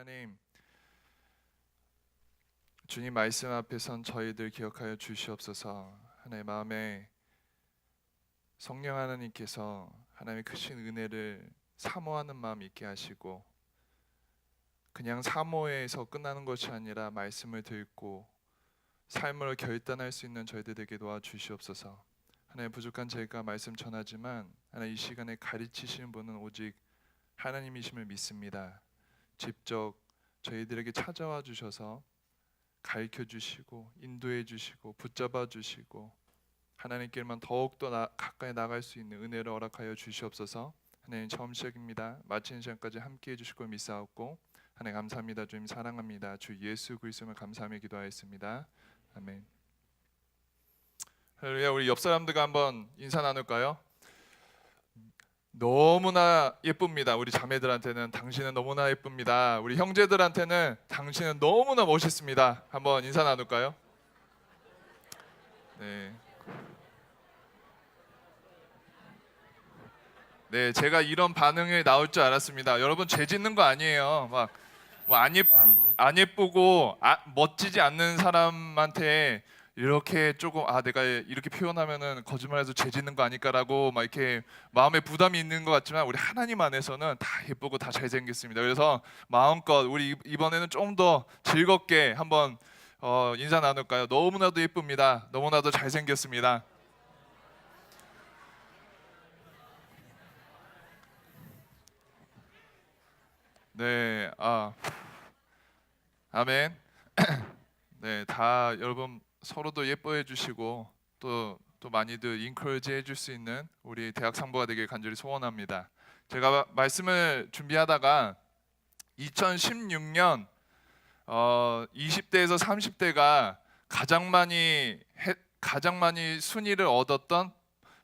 하나님, 주님 말씀 앞에 선 저희들 기억하여 주시옵소서. 하나님 마음에 성령 하나님께서 하나님의 크신 은혜를 사모하는 마음 있게 하시고, 그냥 사모에서 끝나는 것이 아니라 말씀을 듣고 삶을 결단할 수 있는 저희들 되게 도와주시옵소서. 하나님, 부족한 제가 말씀 전하지만 하나님 이 시간에 가르치시는 분은 오직 하나님이심을 믿습니다. 직접 저희들에게 찾아와 주셔서 가르쳐 주시고 인도해 주시고 붙잡아 주시고 하나님께만 더욱더 가까이 나갈 수 있는 은혜를 허락하여 주시옵소서. 하나님, 처음 시작입니다. 마치는 시간까지 함께해 주실 걸 믿사옵고 하나님 감사합니다. 주님 사랑합니다. 주 예수 그리스도를 감사하며 기도하였습니다. 아멘. 할렐루야. 우리 옆 사람들과 한번 인사 나눌까요? 너무나 예쁩니다. 우리 자매들한테는 당신은 너무나 예쁩니다. 우리 형제들한테는 당신은 너무나 멋있습니다. 한번 인사 나눌까요? 네, 제가 이런 반응이 나올 줄 알았습니다. 여러분, 죄 짓는 거 아니에요. 안 예쁘고 멋지지 않는 사람한테 이렇게 조금 내가 이렇게 표현하면은 거짓말해서 죄 짓는 거 아닐까라고 막 이렇게 마음에 부담이 있는 것 같지만 우리 하나님 안에서는 다 예쁘고 다 잘생겼습니다. 그래서 마음껏 우리 이번에는 좀 더 즐겁게 한번 인사 나눌까요? 너무나도 예쁩니다. 너무나도 잘생겼습니다. 네, 아멘. 네, 다 여러분 서로도 예뻐해 주시고 또 많이들 인커리지 해줄 수 있는 우리 대학 상부가 되길 간절히 소원합니다. 제가 말씀을 준비하다가 2016년 20대에서 30대가 가장 많이 순위를 얻었던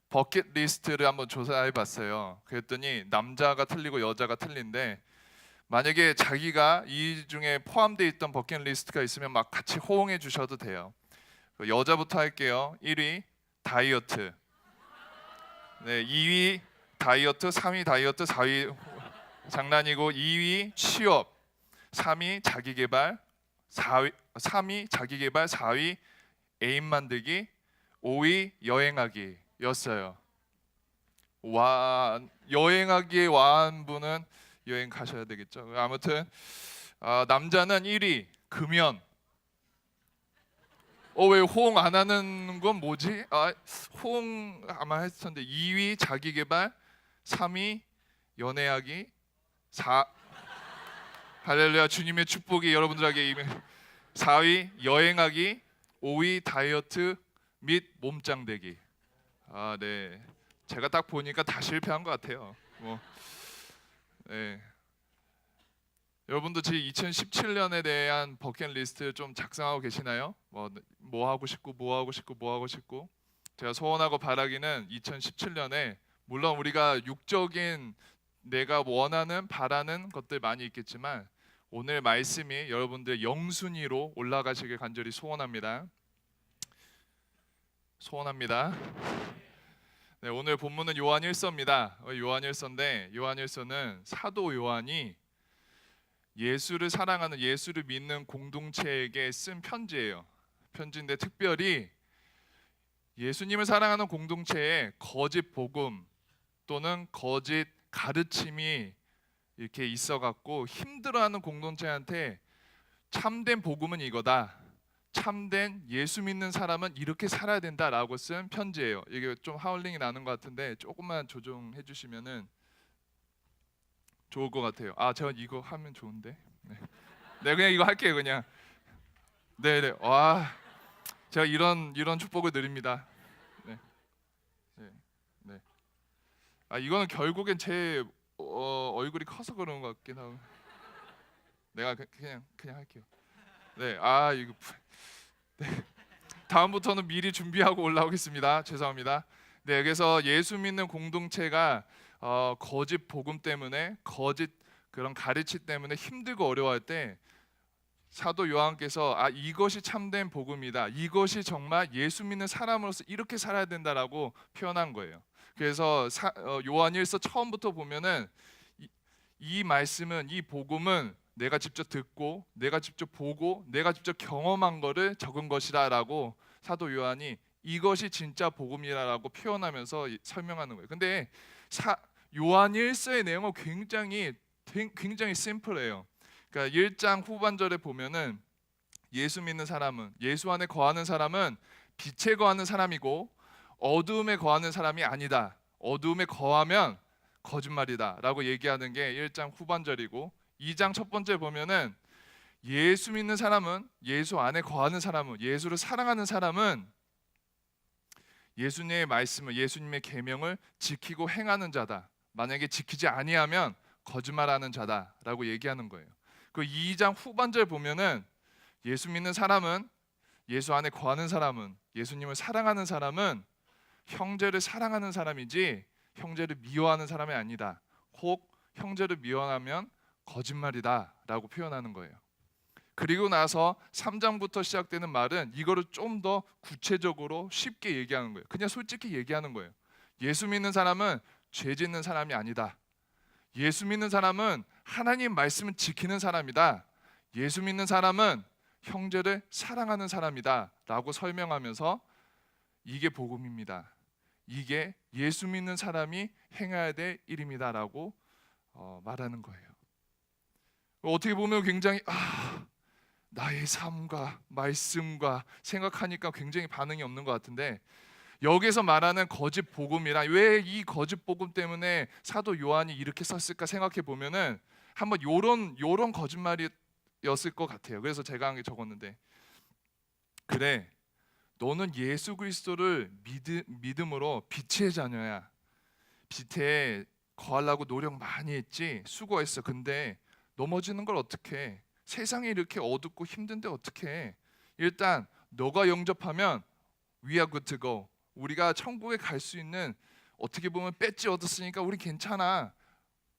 버킷리스트를 한번 조사해봤어요. 그랬더니 남자가 틀리고 여자가 틀린데, 만약에 자기가 이 중에 포함되어 있던 버킷리스트가 있으면 막 같이 호응해 주셔도 돼요. 여자부터 할게요. 1위 다이어트, 네, 2위 다이어트, 3위 다이어트, 4위 장난이고, 2위 취업, 3위 자기계발, 3위 자기계발, 4위 애인 만들기, 5위 여행하기였어요. 와, 여행하기에 와한 분은 여행 가셔야 되겠죠. 아무튼 남자는 1위 금연. 왜 호응 안 하는 건 뭐지? 호응 아마 했을 텐데. 2위 자기계발, 3위 연애하기, 4 할렐루야, 주님의 축복이 여러분들에게 임해. 4위 여행하기, 5위 다이어트 및 몸짱되기. 네, 제가 딱 보니까 다 실패한 것 같아요. 네. 여러분도 제 2017년에 대한 버킷리스트 좀 작성하고 계시나요? 뭐 하고 싶고 뭐 하고 싶고 뭐 하고 싶고. 제가 소원하고 바라기는 2017년에 물론 우리가 육적인 내가 원하는 바라는 것들 많이 있겠지만 오늘 말씀이 여러분들 영순위로 올라가시길 간절히 소원합니다. 네, 오늘 본문은 요한 1서입니다. 요한 1서인데, 요한 1서는 사도 요한이 예수를 사랑하는, 예수를 믿는 공동체에게 쓴 편지예요. 편지인데 특별히 예수님을 사랑하는 공동체에 거짓 복음 또는 거짓 가르침이 이렇게 있어갖고 힘들어하는 공동체한테 참된 복음은 이거다, 참된 예수 믿는 사람은 이렇게 살아야 된다라고 쓴 편지예요. 이게 좀 하울링이 나는 것 같은데 조금만 조정해 주시면은 좋을 것 같아요. 제가 이거 하면 좋은데. 네, 그냥 이거 할게요. 그냥. 네네. 제가 이런 축복을 드립니다. 네, 네, 네. 이거는 결국엔 제 얼굴이 커서 그런 것 같긴 하고. 내가 그냥 할게요. 네, 이거. 네. 다음부터는 미리 준비하고 올라오겠습니다. 죄송합니다. 네, 그래서 예수 믿는 공동체가 거짓 복음 때문에, 거짓 그런 가르침 때문에 힘들고 어려워할 때 사도 요한께서 이것이 참된 복음이다, 이것이 정말 예수 믿는 사람으로서 이렇게 살아야 된다라고 표현한 거예요. 그래서 요한 1서 처음부터 보면은 이 말씀은, 이 복음은 내가 직접 듣고 내가 직접 보고 내가 직접 경험한 거를 적은 것이다라고 사도 요한이 이것이 진짜 복음이라고 표현하면서 설명하는 거예요. 근데 요한 1서의 내용은 굉장히 심플해요. 그러니까 1장 후반절에 보면은 예수 믿는 사람은, 예수 안에 거하는 사람은 빛에 거하는 사람이고 어두움에 거하는 사람이 아니다. 어두움에 거하면 거짓말이다라고 얘기하는 게 1장 후반절이고, 2장 첫 번째 보면은 예수 믿는 사람은, 예수 안에 거하는 사람은, 예수를 사랑하는 사람은 예수님의 말씀을, 예수님의 계명을 지키고 행하는 자다. 만약에 지키지 아니하면 거짓말하는 자다라고 얘기하는 거예요. 그 2장 후반절 보면은 예수 믿는 사람은, 예수 안에 거하는 사람은, 예수님을 사랑하는 사람은 형제를 사랑하는 사람이지 형제를 미워하는 사람이 아니다. 혹 형제를 미워하면 거짓말이다 라고 표현하는 거예요. 그리고 나서 3장부터 시작되는 말은 이거를 좀 더 구체적으로 쉽게 얘기하는 거예요. 그냥 솔직히 얘기하는 거예요. 예수 믿는 사람은 죄 짓는 사람이 아니다. 예수 믿는 사람은 하나님 말씀을 지키는 사람이다. 예수 믿는 사람은 형제를 사랑하는 사람이다 라고 설명하면서 이게 복음입니다. 이게 예수 믿는 사람이 행해야 될 일입니다 라고 말하는 거예요. 어떻게 보면 굉장히 나의 삶과 말씀과 생각하니까 굉장히 반응이 없는 것 같은데, 여기서 말하는 거짓 복음이란, 왜 이 거짓 복음 때문에 사도 요한이 이렇게 썼을까 생각해 보면은 한번 요런 거짓말이었을 것 같아요. 그래서 제가 한 게 적었는데, 그래 너는 예수 그리스도를 믿음으로 빛의 자녀야. 빛에 거하려고 노력 많이 했지, 수고했어. 근데 넘어지는 걸 어떡해? 세상이 이렇게 어둡고 힘든데 어떡해? 일단 너가 영접하면 we are good to go. 우리가 천국에 갈 수 있는, 어떻게 보면 배지 얻었으니까 우리 괜찮아.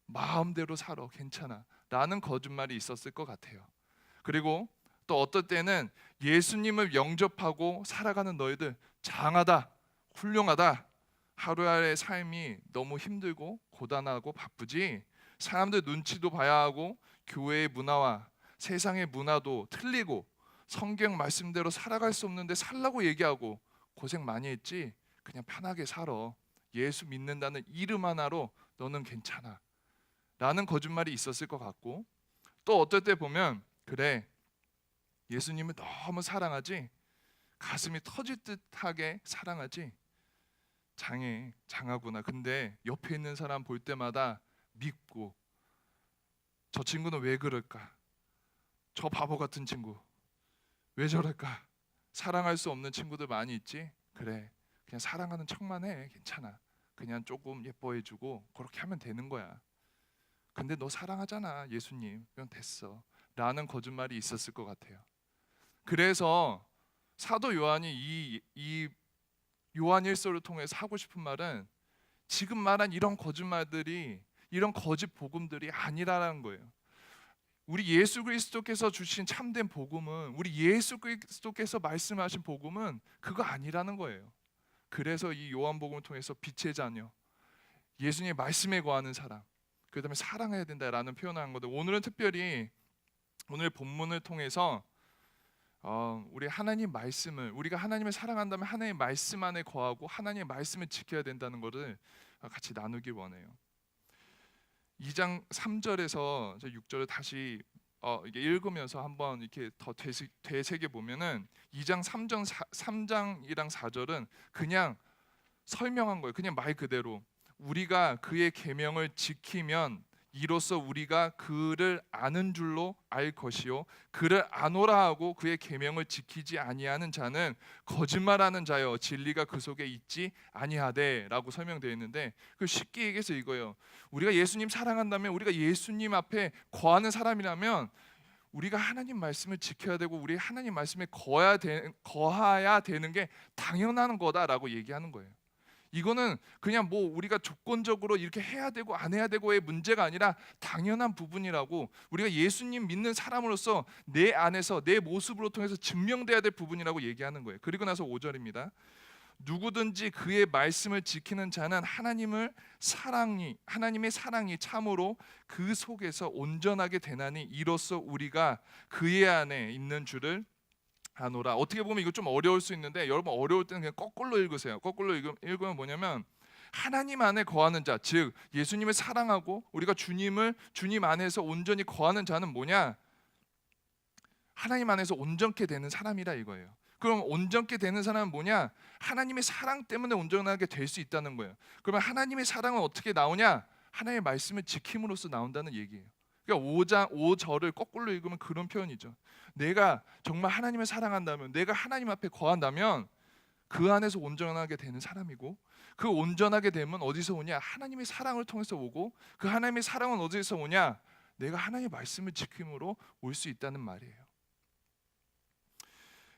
마음대로 살아. 괜찮아. 라는 거짓말이 있었을 것 같아요. 그리고 또 어떨 때는 예수님을 영접하고 살아가는 너희들 장하다, 훌륭하다. 하루하루의 삶이 너무 힘들고 고단하고 바쁘지, 사람들 눈치도 봐야 하고 교회의 문화와 세상의 문화도 틀리고 성경 말씀대로 살아갈 수 없는데 살라고 얘기하고 고생 많이 했지, 그냥 편하게 살아. 예수 믿는다는 이름 하나로 너는 괜찮아 라는 거짓말이 있었을 것 같고, 또 어떨 때 보면 그래 예수님을 너무 사랑하지, 가슴이 터질 듯하게 사랑하지, 장하구나. 근데 옆에 있는 사람 볼 때마다 믿고, 저 친구는 왜 그럴까? 저 바보 같은 친구 왜 저럴까? 사랑할 수 없는 친구들 많이 있지? 그래 그냥 사랑하는 척만 해. 괜찮아. 그냥 조금 예뻐해주고 그렇게 하면 되는 거야. 근데 너 사랑하잖아 예수님. 그냥 됐어 라는 거짓말이 있었을 것 같아요. 그래서 사도 요한이 이 요한 1서를 통해서 하고 싶은 말은 지금 말한 이런 거짓말들이, 이런 거짓 복음들이 아니라는 거예요. 우리 예수 그리스도께서 주신 참된 복음은, 우리 예수 그리스도께서 말씀하신 복음은 그거 아니라는 거예요. 그래서 이 요한복음을 통해서 빛의 자녀, 예수님의 말씀에 거하는 사람, 그 다음에 사랑해야 된다라는 표현을 한 건데, 오늘은 특별히 오늘 본문을 통해서 우리 하나님 말씀을, 우리가 하나님을 사랑한다면 하나님의 말씀 안에 거하고 하나님의 말씀을 지켜야 된다는 것을 같이 나누길 원해요. 2장 3절에서 6절을 다시 이게 읽으면서 한번 이렇게 더 되새겨 보면은 2장 3장이랑 4절은 그냥 설명한 거예요. 그냥 말 그대로 우리가 그의 계명을 지키면 이로써 우리가 그를 아는 줄로 알 것이요 그를 아노라 하고 그의 계명을 지키지 아니하는 자는 거짓말하는 자여 진리가 그 속에 있지 아니하되라고 설명되어 있는데, 그 쉽게 얘기해서 이거예요. 우리가 예수님 사랑한다면, 우리가 예수님 앞에 거하는 사람이라면 우리가 하나님 말씀을 지켜야 되고 우리 하나님 말씀에 거해야 되는 게 당연한 거다라고 얘기하는 거예요. 이거는 그냥 뭐 우리가 조건적으로 이렇게 해야 되고 안 해야 되고의 문제가 아니라 당연한 부분이라고, 우리가 예수님 믿는 사람으로서 내 안에서 내 모습으로 통해서 증명돼야 될 부분이라고 얘기하는 거예요. 그리고 나서 5절입니다. 누구든지 그의 말씀을 지키는 자는 하나님의 사랑이 참으로 그 속에서 온전하게 되나니 이로써 우리가 그의 안에 있는 줄을 아노라. 어떻게 보면 이거 좀 어려울 수 있는데 여러분 어려울 때는 그냥 거꾸로 읽으세요. 거꾸로 읽으면 뭐냐면 하나님 안에 거하는 자, 즉 예수님을 사랑하고 우리가 주님 안에서 온전히 거하는 자는 뭐냐? 하나님 안에서 온전케 되는 사람이라 이거예요. 그럼 온전케 되는 사람은 뭐냐? 하나님의 사랑 때문에 온전하게 될 수 있다는 거예요. 그러면 하나님의 사랑은 어떻게 나오냐? 하나님의 말씀을 지킴으로써 나온다는 얘기예요. 그러니까 5절을 거꾸로 읽으면 그런 표현이죠. 내가 정말 하나님을 사랑한다면, 내가 하나님 앞에 거한다면 그 안에서 온전하게 되는 사람이고, 그 온전하게 되면 어디서 오냐? 하나님의 사랑을 통해서 오고, 그 하나님의 사랑은 어디서 오냐? 내가 하나님의 말씀을 지킴으로 올 수 있다는 말이에요.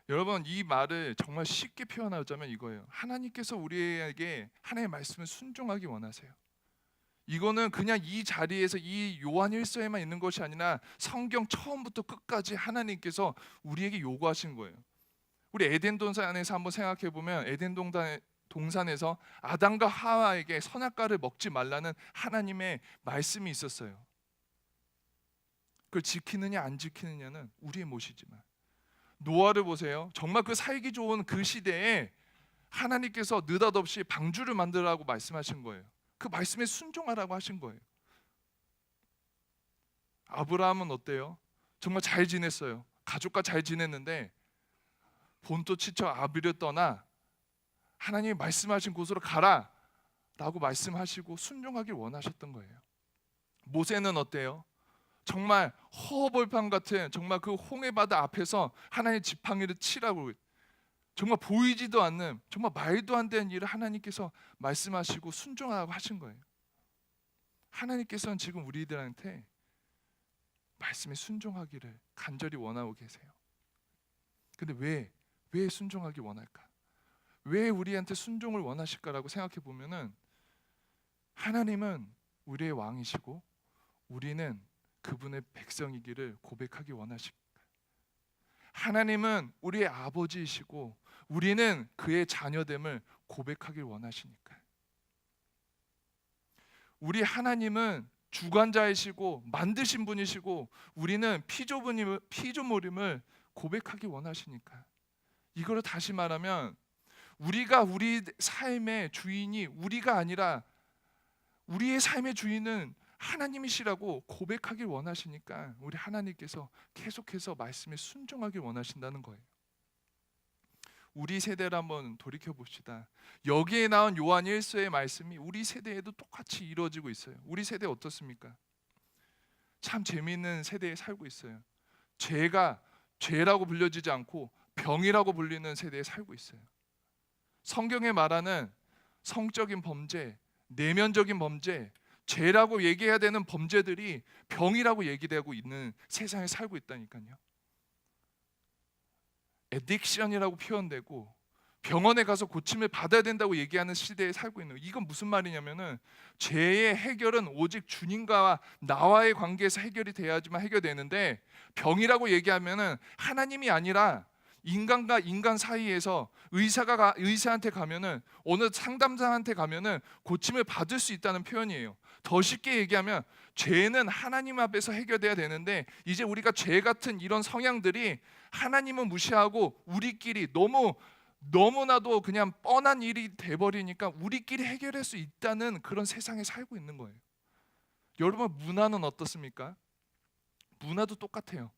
여러분, 이 말을 정말 쉽게 표현하자면 이거예요. 하나님께서 우리에게 하나님의 말씀을 순종하기 원하세요. 이거는 그냥 이 자리에서 이 요한 1서에만 있는 것이 아니라 성경 처음부터 끝까지 하나님께서 우리에게 요구하신 거예요. 우리 에덴 동산에서 한번 생각해 보면 에덴 동산에서 아담과 하와에게 선악과를 먹지 말라는 하나님의 말씀이 있었어요. 그걸 지키느냐 안 지키느냐는 우리의 몫이지만, 노아를 보세요. 정말 그 살기 좋은 그 시대에 하나님께서 느닷없이 방주를 만들라고 말씀하신 거예요. 그 말씀에 순종하라고 하신 거예요. 아브라함은 어때요? 정말 잘 지냈어요. 가족과 잘 지냈는데 본토 치쳐 아비를 떠나 하나님이 말씀하신 곳으로 가라 라고 말씀하시고 순종하길 원하셨던 거예요. 모세는 어때요? 정말 허허벌판 같은 정말 그 홍해바다 앞에서 하나님의 지팡이를 치라고, 정말 보이지도 않는 정말 말도 안 되는 일을 하나님께서 말씀하시고 순종하라고 하신 거예요. 하나님께서는 지금 우리들한테 말씀에 순종하기를 간절히 원하고 계세요. 근데 왜 순종하기 원할까? 왜 우리한테 순종을 원하실까라고 생각해 보면은, 하나님은 우리의 왕이시고 우리는 그분의 백성이기를 고백하기 원하십니다. 하나님은 우리의 아버지이시고 우리는 그의 자녀됨을 고백하길 원하시니까. 우리 하나님은 주관자이시고 만드신 분이시고 우리는 피조물임을 고백하기 원하시니까. 이거를 다시 말하면 우리가 우리 삶의 주인이 우리가 아니라 우리의 삶의 주인은 하나님이시라고 고백하길 원하시니까 우리 하나님께서 계속해서 말씀에 순종하길 원하신다는 거예요. 우리 세대를 한번 돌이켜 봅시다. 여기에 나온 요한 1서의 말씀이 우리 세대에도 똑같이 이루어지고 있어요. 우리 세대 어떻습니까? 참 재미있는 세대에 살고 있어요. 죄가 죄라고 불려지지 않고 병이라고 불리는 세대에 살고 있어요. 성경에 말하는 성적인 범죄, 내면적인 범죄, 죄라고 얘기해야 되는 범죄들이 병이라고 얘기되고 있는 세상에 살고 있다니까요. 에딕션이라고 표현되고 병원에 가서 고침을 받아야 된다고 얘기하는 시대에 살고 있는 거예요. 이건 무슨 말이냐면은 죄의 해결은 오직 주님과 나와의 관계에서 해결이 돼야지만 해결되는데, 병이라고 얘기하면은 하나님이 아니라 인간과 인간 사이에서 의사한테 가면은, 어느 상담사한테 가면은 고침을 받을 수 있다는 표현이에요. 더 쉽게 얘기하면 죄는 하나님 앞에서 해결돼야 되는데, 이제 우리가 죄 같은 이런 성향들이 하나님은 무시하고 우리끼리 너무나도 그냥 뻔한 일이 돼버리니까 우리끼리 해결할 수 있다는 그런 세상에 살고 있는 거예요. 여러분, 문화는 어떻습니까? 문화도 똑같아요.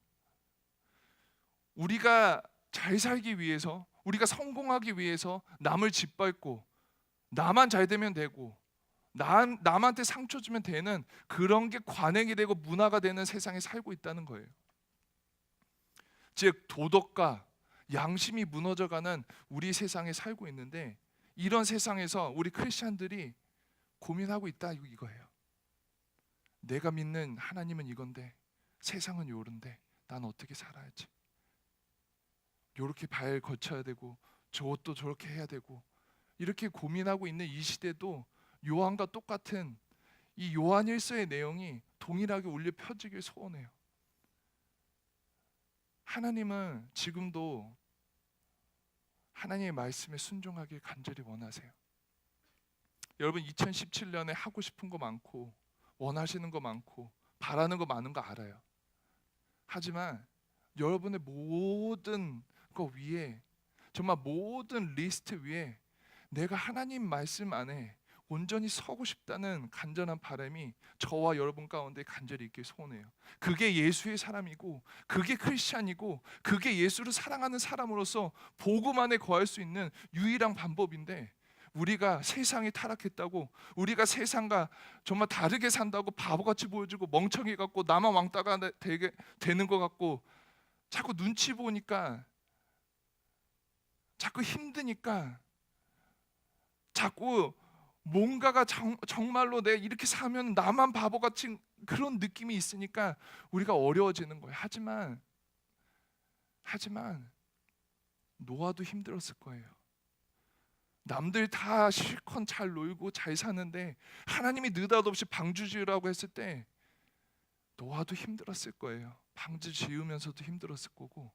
우리가 잘 살기 위해서, 우리가 성공하기 위해서 남을 짓밟고 나만 잘 되면 되고 남한테 상처 주면 되는 그런 게 관행이 되고 문화가 되는 세상에 살고 있다는 거예요. 즉 도덕과 양심이 무너져가는 우리 세상에 살고 있는데, 이런 세상에서 우리 크리스찬들이 고민하고 있다 이거예요. 내가 믿는 하나님은 이건데 세상은 요런데 난 어떻게 살아야지? 요렇게 발 거쳐야 되고 저것도 저렇게 해야 되고, 이렇게 고민하고 있는 이 시대도 요한과 똑같은 이 요한 1서의 내용이 동일하게 울려 펴지길 소원해요. 하나님은 지금도 하나님의 말씀에 순종하길 간절히 원하세요? 여러분 2017년에 하고 싶은 거 많고 원하시는 거 많고 바라는 거 많은 거 알아요. 하지만 여러분의 모든 거 위에, 정말 모든 리스트 위에 내가 하나님 말씀 안에 온전히 서고 싶다는 간절한 바람이 저와 여러분 가운데 간절히 있길 소원해요. 그게 예수의 사람이고, 그게 크리스찬이고, 그게 예수를 사랑하는 사람으로서 복음 안에 거할 수 있는 유일한 방법인데, 우리가 세상이 타락했다고, 우리가 세상과 정말 다르게 산다고 바보같이 보여주고 멍청이 같고 나만 왕따가 되는 것 같고, 자꾸 눈치 보니까, 자꾸 힘드니까, 자꾸 뭔가가 정말로 내가 이렇게 사면 나만 바보같이 그런 느낌이 있으니까 우리가 어려워지는 거예요. 하지만 노아도 힘들었을 거예요. 남들 다 실컷 잘 놀고 잘 사는데 하나님이 느닷없이 방주 지으라고 했을 때 노아도 힘들었을 거예요. 방주 지으면서도 힘들었을 거고,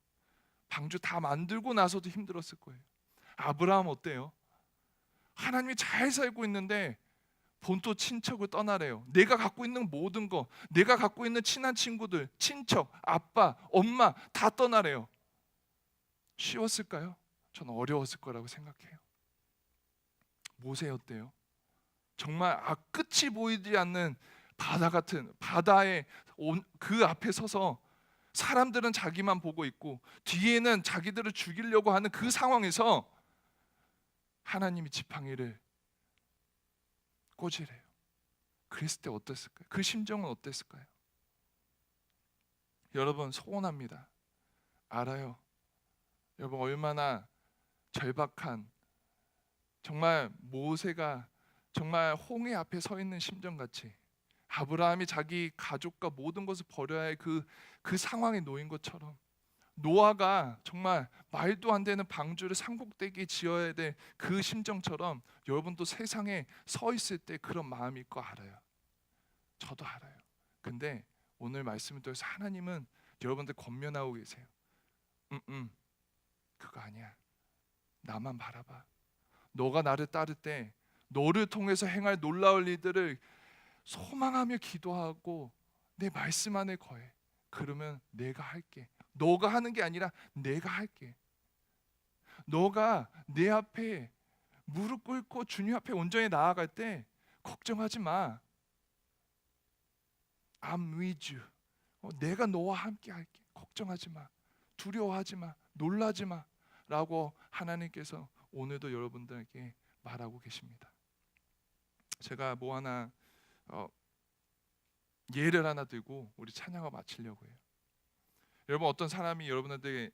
방주 다 만들고 나서도 힘들었을 거예요. 아브라함 어때요? 하나님이 잘 살고 있는데 본토 친척을 떠나래요. 내가 갖고 있는 모든 거, 내가 갖고 있는 친한 친구들, 친척, 아빠, 엄마 다 떠나래요. 쉬웠을까요? 저는 어려웠을 거라고 생각해요. 모세 어때요? 정말 끝이 보이지 않는 바다 같은, 바다의 그 앞에 서서 사람들은 자기만 보고 있고 뒤에는 자기들을 죽이려고 하는 그 상황에서 하나님이 지팡이를 꽂으래요. 그랬을 때 어땠을까요? 그 심정은 어땠을까요? 여러분, 소원합니다. 알아요. 여러분, 얼마나 절박한, 정말 모세가 정말 홍해 앞에 서 있는 심정같이, 아브라함이 자기 가족과 모든 것을 버려야 할 그 상황에 놓인 것처럼, 노아가 정말 말도 안 되는 방주를 산꼭대기에 지어야 될 그 심정처럼 여러분도 세상에 서 있을 때 그런 마음일 거 알아요. 저도 알아요. 근데 오늘 말씀을 통해서 하나님은 여러분들 권면하고 계세요. 그거 아니야. 나만 바라봐. 너가 나를 따를 때 너를 통해서 행할 놀라울 일들을 소망하며 기도하고 내 말씀 안에 거해. 그러면 내가 할게. 너가 하는 게 아니라 내가 할게. 너가 내 앞에 무릎 꿇고 주님 앞에 온전히 나아갈 때 걱정하지 마. I'm with you. 내가 너와 함께 할게. 걱정하지 마. 두려워하지 마. 놀라지 마. 라고 하나님께서 오늘도 여러분들에게 말하고 계십니다. 제가 뭐 하나 예를 하나 들고 우리 찬양을 마치려고 해요. 여러분, 어떤 사람이 여러분한테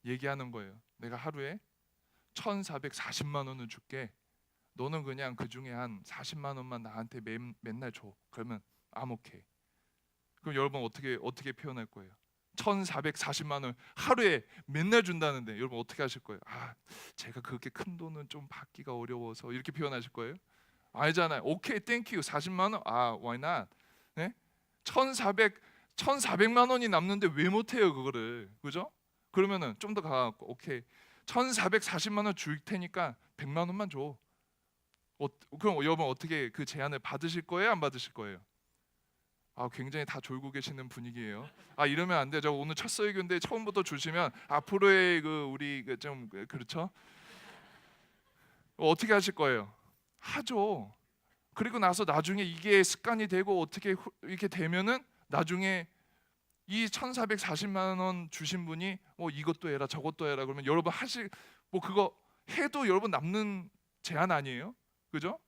얘기하는 거예요. 내가 하루에 1,440만 원을 줄게. 너는 그냥 그 중에 한 40만 원만 나한테 맨날 줘. 그러면 I'm okay. 그럼 여러분 어떻게 표현할 거예요? 1,440만 원 하루에 맨날 준다는데 여러분 어떻게 하실 거예요? 제가 그렇게 큰 돈은 좀 받기가 어려워서 이렇게 표현하실 거예요? 아니잖아요. 오케이, 땡큐. 40만 원? why not? 네? 1,400만 원이 남는데 왜 못해요 그거를? 그죠? 그러면은 좀 더 가갖고 오케이, 1,440만 원 줄 테니까 100만 원만 줘. 그럼 여러분 어떻게 그 제안을 받으실 거예요? 안 받으실 거예요? 굉장히 다 졸고 계시는 분위기예요. 이러면 안 되죠. 오늘 첫 설교인데 처음부터 주시면 앞으로의 우리 좀 그렇죠? 어떻게 하실 거예요? 하죠. 그리고 나서 나중에 이게 습관이 되고 어떻게 이렇게 되면은 나중에 이 1,440만 원 주신 분이 이것도 해라 저것도 해라 그러면 여러분 그거 해도 여러분 남는 제한 아니에요? 그죠?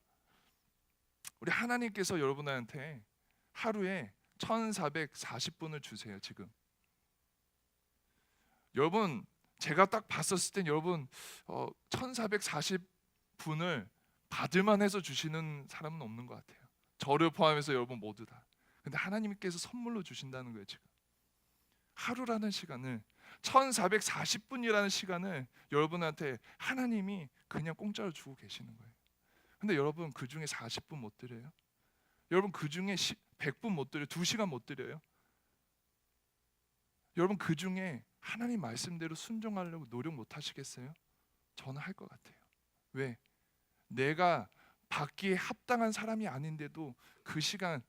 우리 하나님께서 여러분한테 하루에 1,440분을 주세요. 지금 여러분, 제가 딱 봤었을 땐 여러분 1,440분을 받을만 해서 주시는 사람은 없는 것 같아요. 저를 포함해서 여러분 모두 다. 근데 하나님께서 선물로 주신다는 거예요. 지금 하루라는 시간을, 1,440분이라는 시간을 여러분한테 하나님이 그냥 공짜로 주고 계시는 거예요. 근데 여러분 그 중에 40분 못 드려요? 여러분 그 중에 100분 못 드려요? 2시간 못 드려요? 여러분 그 중에 하나님 말씀대로 순종하려고 노력 못 하시겠어요? 저는 할 것 같아요. 왜? 내가 받기에 합당한 사람이 아닌데도 그 시간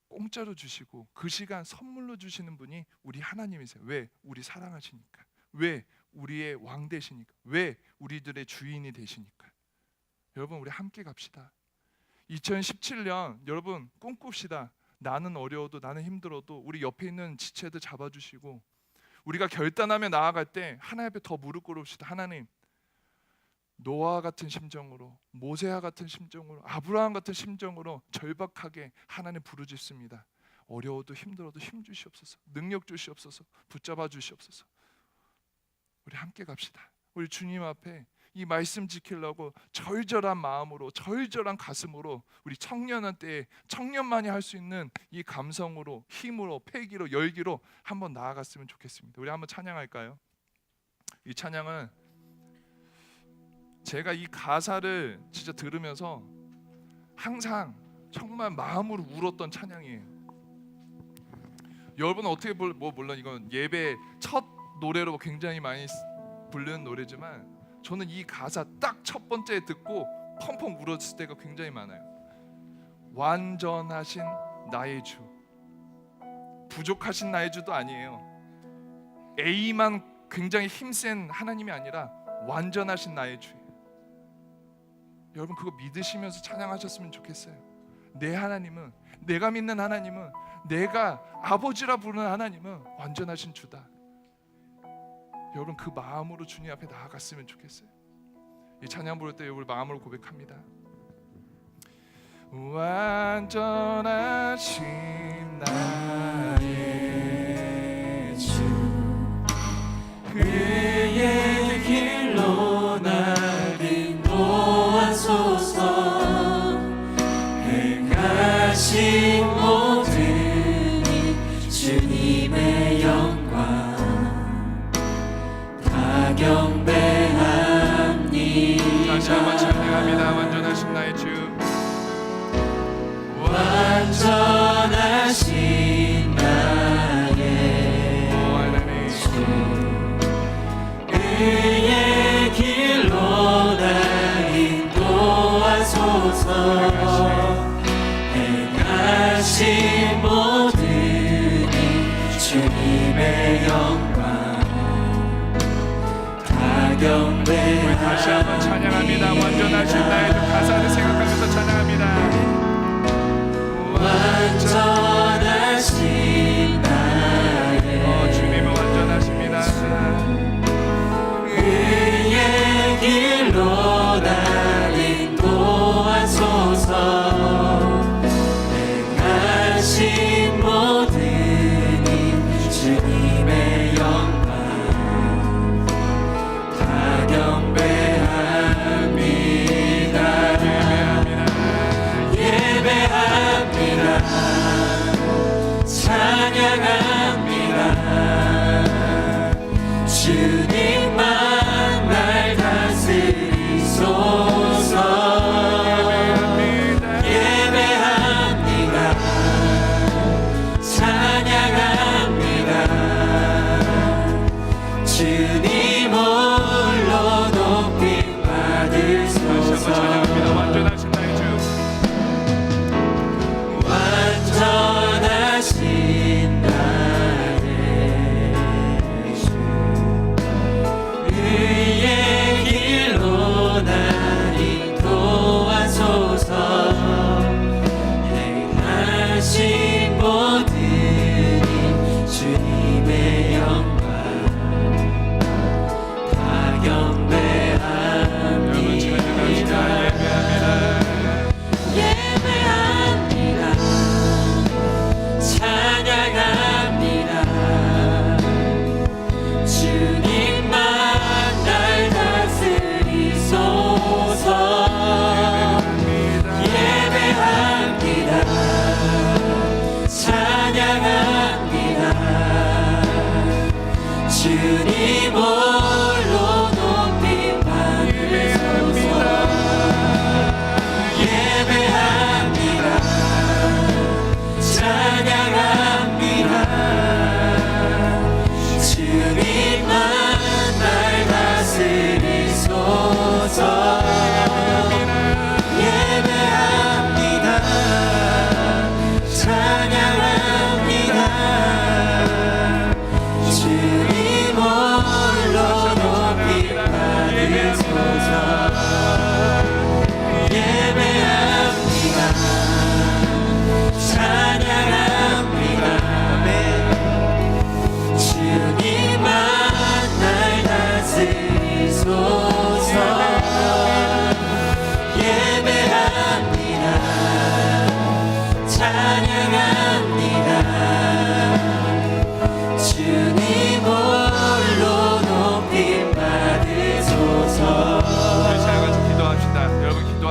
공짜로 주시고 그 시간 선물로 주시는 분이 우리 하나님이세요. 왜? 우리 사랑하시니까. 왜? 우리의 왕 되시니까. 왜? 우리들의 주인이 되시니까. 여러분, 우리 함께 갑시다. 2017년 여러분 꿈꿉시다. 나는 어려워도, 나는 힘들어도 우리 옆에 있는 지체들 잡아주시고, 우리가 결단하며 나아갈 때 하나님 앞에 더 무릎 꿇읍시다. 하나님, 노아와 같은 심정으로, 모세와 같은 심정으로, 아브라함 같은 심정으로 절박하게 하나님 부르짖습니다. 어려워도 힘들어도 힘 주시옵소서, 능력 주시옵소서, 붙잡아 주시옵소서. 우리 함께 갑시다. 우리 주님 앞에 이 말씀 지키려고 절절한 마음으로, 절절한 가슴으로, 우리 청년한 때에 청년만이 할 수 있는 이 감성으로, 힘으로, 패기로, 열기로 한번 나아갔으면 좋겠습니다. 우리 한번 찬양할까요? 이 찬양은 제가 이 가사를 진짜 들으면서 항상 정말 마음으로 울었던 찬양이에요. 여러분은 어떻게 물론 이건 예배 첫 노래로 굉장히 많이 부르는 노래지만, 저는 이 가사 딱 첫 번째 듣고 펑펑 울었을 때가 굉장히 많아요. 완전하신 나의 주, 부족하신 나의 주도 아니에요. A만 굉장히 힘센 하나님이 아니라 완전하신 나의 주. 여러분, 그거 믿으시면서 찬양하셨으면 좋겠어요. 내 하나님은, 내가 믿는 하나님은, 내가 아버지라 부르는 하나님은 완전하신 주다. 여러분, 그 마음으로 주님 앞에 나아갔으면 좋겠어요. 이 찬양 부를 때 우리 마음으로 고백합니다. 완전하신 나의 주, 그의 길로 날 인도하소서. 행하신 모든 일 주님의 영광 다 경배합니다. 다시 한번 찬양합니다. 완전하신 나의 주, 완전하신 나의 주, 그의 길로 날 인도하소서. 행하신 모든 일 주님의 영광 다 경배합니다. 다시 한번 찬양합니다. 완전하신 나의 주, 가사를 생각하면서 찬양합니다. 완전하신 나의 주님은 완전하십니다. 그의 길로 날 인도하소서. 행하신 모든 일 주님의 영광 다 경배합니다. 예배합니다. 찬양합니다. 주님만 날 다스리소서. 예배합니다. 찬양합니다. 주님 홀로 높임 받으소서. 완전하신 나의 주, 완전하신 나의 주, 그의 길로 날 인도하소서. 행하신 모든 일 주님의 영광 다 경배합니다. 예배합니다. 찬양합니다. 주님만 날 다스리소서. 예배합니다. 찬양합니다. 주님 홀로 높임 받으소서. 예배합니다. 찬양합니다. 주님만 날 다스리소서.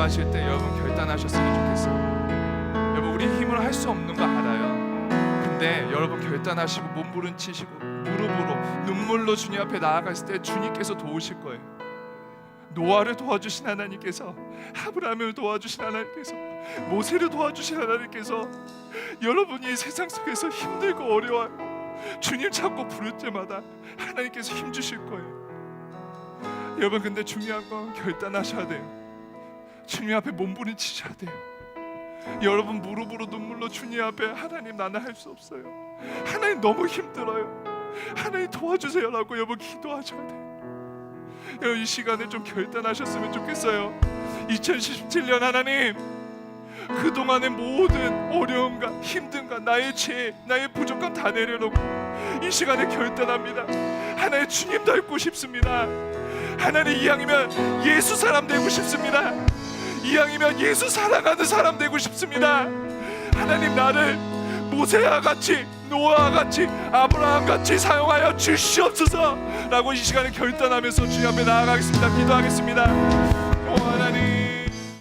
기도하실 때 여러분 결단하셨으면 좋겠어요. 여러분 우리 힘으로 할 수 없는 거 알아요. 근데 여러분 결단하시고 몸부림치시고 무릎으로 눈물로 주님 앞에 나아갔을 때 주님께서 도우실 거예요. 노아를 도와주신 하나님께서, 아브라함을 도와주신 하나님께서, 모세를 도와주신 하나님께서 여러분이 세상 속에서 힘들고 어려워요. 주님 찾고 부를 때마다 하나님께서 힘 주실 거예요. 여러분 근데 중요한 건 결단하셔야 돼요. 주님 앞에 몸부림치셔야 돼요. 여러분 무릎으로 눈물로 주님 앞에 하나님 나는 할 수 없어요. 하나님 너무 힘들어요. 하나님 도와주세요 라고 여러분 기도하셔야 돼요. 여러분 이 시간에 좀 결단하셨으면 좋겠어요. 2017년 하나님 그동안의 모든 어려움과 힘듦과 나의 죄, 나의 부족함 다 내려놓고 이 시간에 결단합니다. 하나님 주님 닮고 싶습니다. 하나님 이왕이면 예수 사람 되고 싶습니다. 이왕이면 예수 사랑하는 사람 되고 싶습니다. 하나님 나를 모세와 같이, 노아와 같이, 아브라함 같이 사용하여 주시옵소서 라고 이 시간에 결단하면서 주님 앞에 나아가겠습니다. 기도하겠습니다. 오 하나님